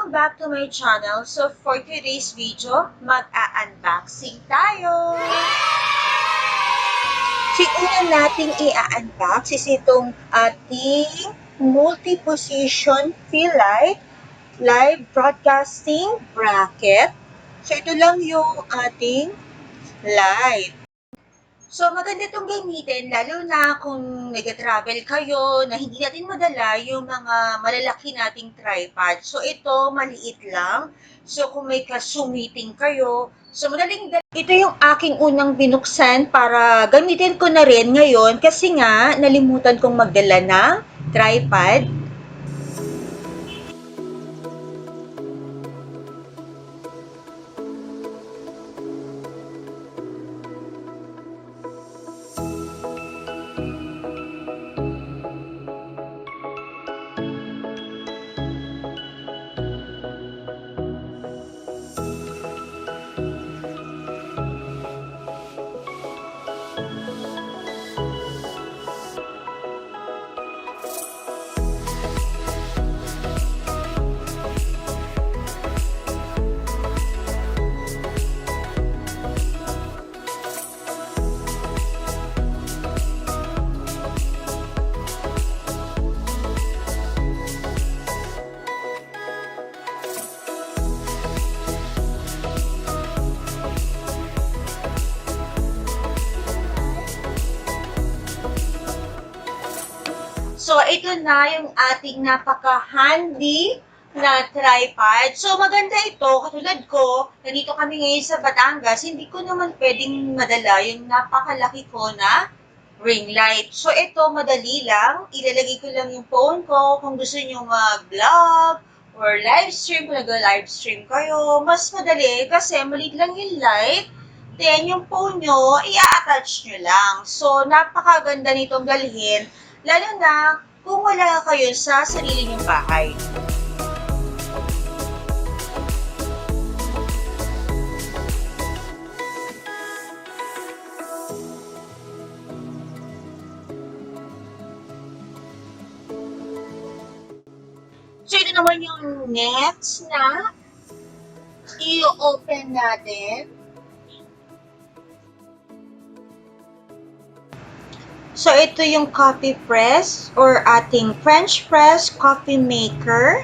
Welcome back to my channel. So for today's video, mag-a-unboxing tayo. So una nating i-unbox is itong ating multi-position fill light live broadcasting bracket. So ito lang yung ating light. So, maganda itong gamitin, lalo na kung nag-travel kayo, na hindi natin madala yung mga malalaki nating tripod. So, ito, maliit lang. So, kung may ka-meeting kayo, so madaling ito yung aking unang binuksan para gamitin ko na rin ngayon kasi nga, nalimutan kong magdala ng tripod. So, ito na yung ating napaka-handy na tripod. So, maganda ito. Katulad ko, nandito kami ngayon sa Batangas, hindi ko naman pwedeng madala yung napakalaki ko na ring light. So, ito, madali lang. Ilalagay ko lang yung phone ko. Kung gusto nyo mag-vlog or live stream, kung nag-live stream kayo, mas madali kasi maliit lang yung light. Then, yung phone nyo, i-attach nyo lang. So, napakaganda nitong dalhin. Lalo na kung wala kayo sa sarili niyong bahay. So, ito naman yung next na i-open natin. So, ito yung coffee press or ating French press coffee maker.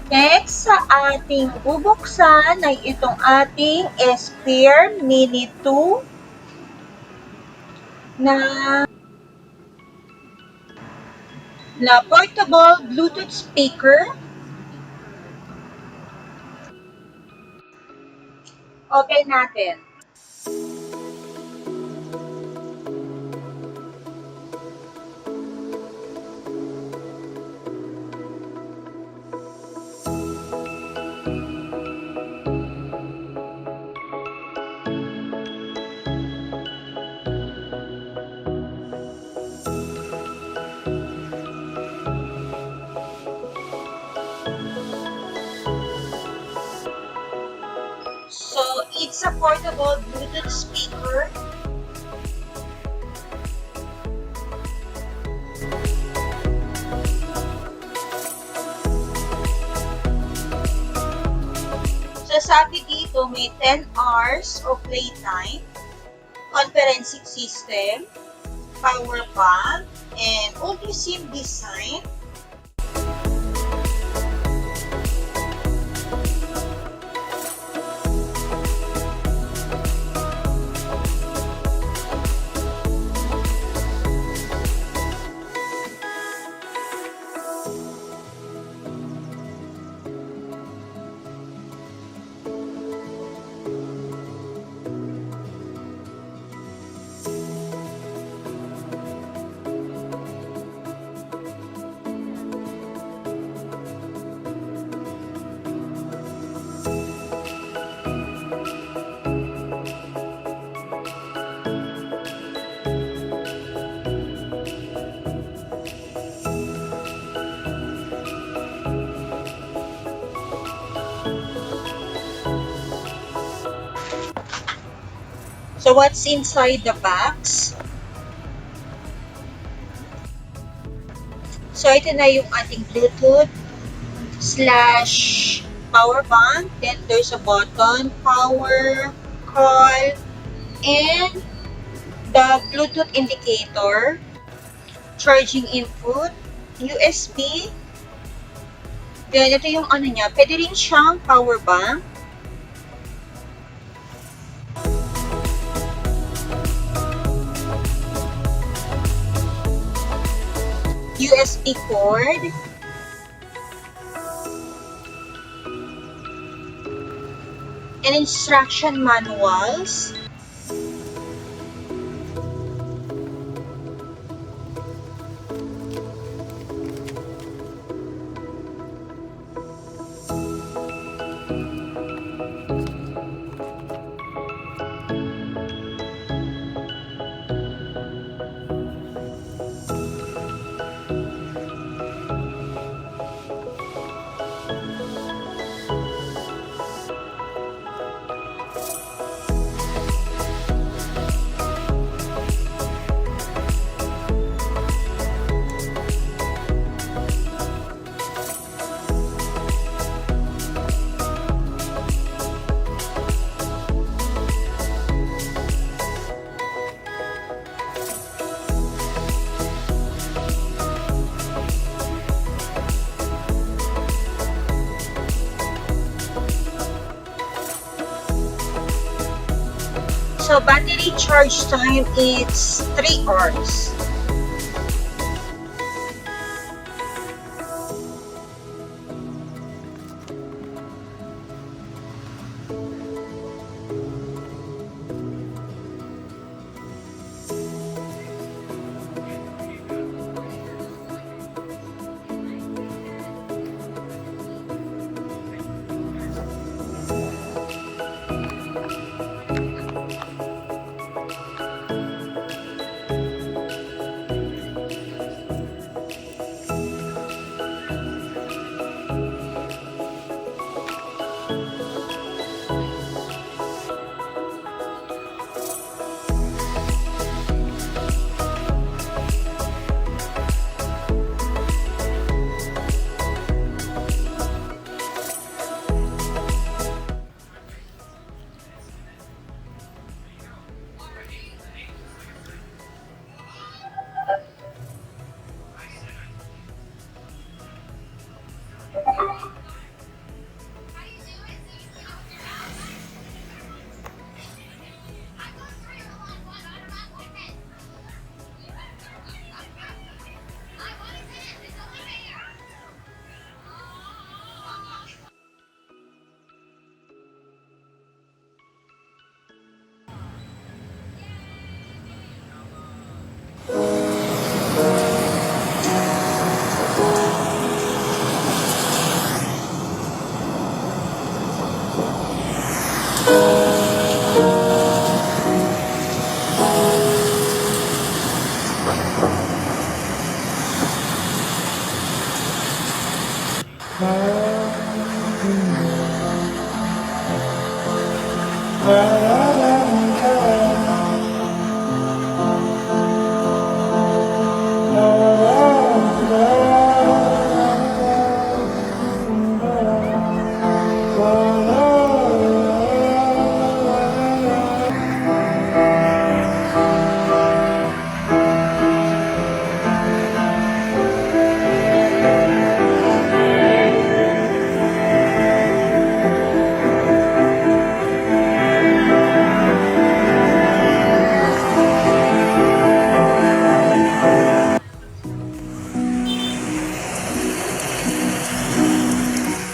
Next, sa ating bubuksan ay itong ating Esquire Mini 2 na portable Bluetooth speaker. Open natin. So, it's a portable Bluetooth speaker. So, sabi dito may 10 hours of playtime, conferencing system, power bank, and ultra-SIM design. So what's inside the box? So ito na yung ating Bluetooth slash power bank. Then there's a button, power, call, and the Bluetooth indicator, charging input, USB. Then ito yung ano niya, pwede rin siyang power bank. USB cord, and instruction manuals. So battery charge time is 3 hours.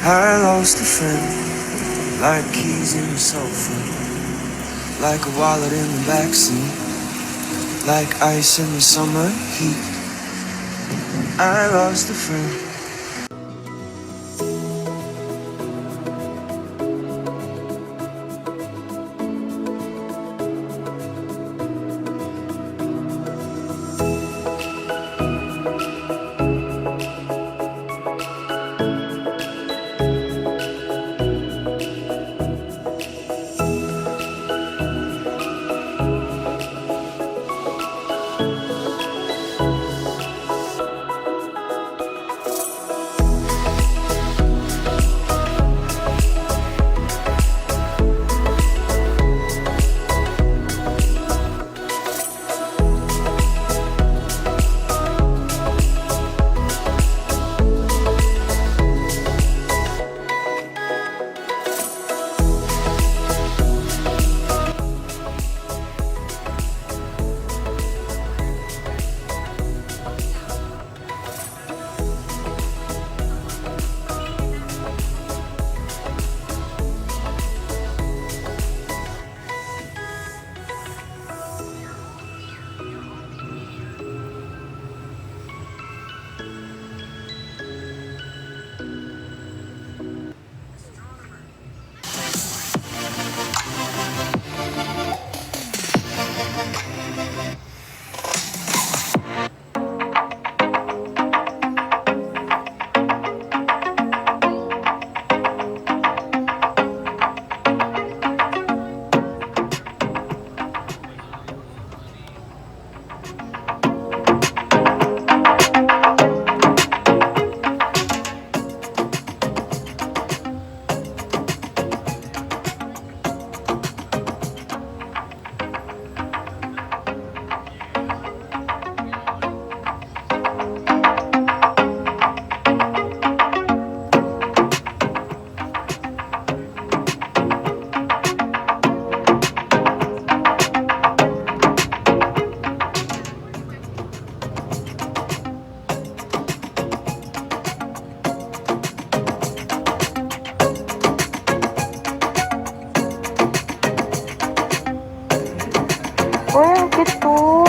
I lost a friend, like keys in your cell phone, like a wallet in the backseat, like ice in the summer heat. I lost a friend. Uy, ang cute to.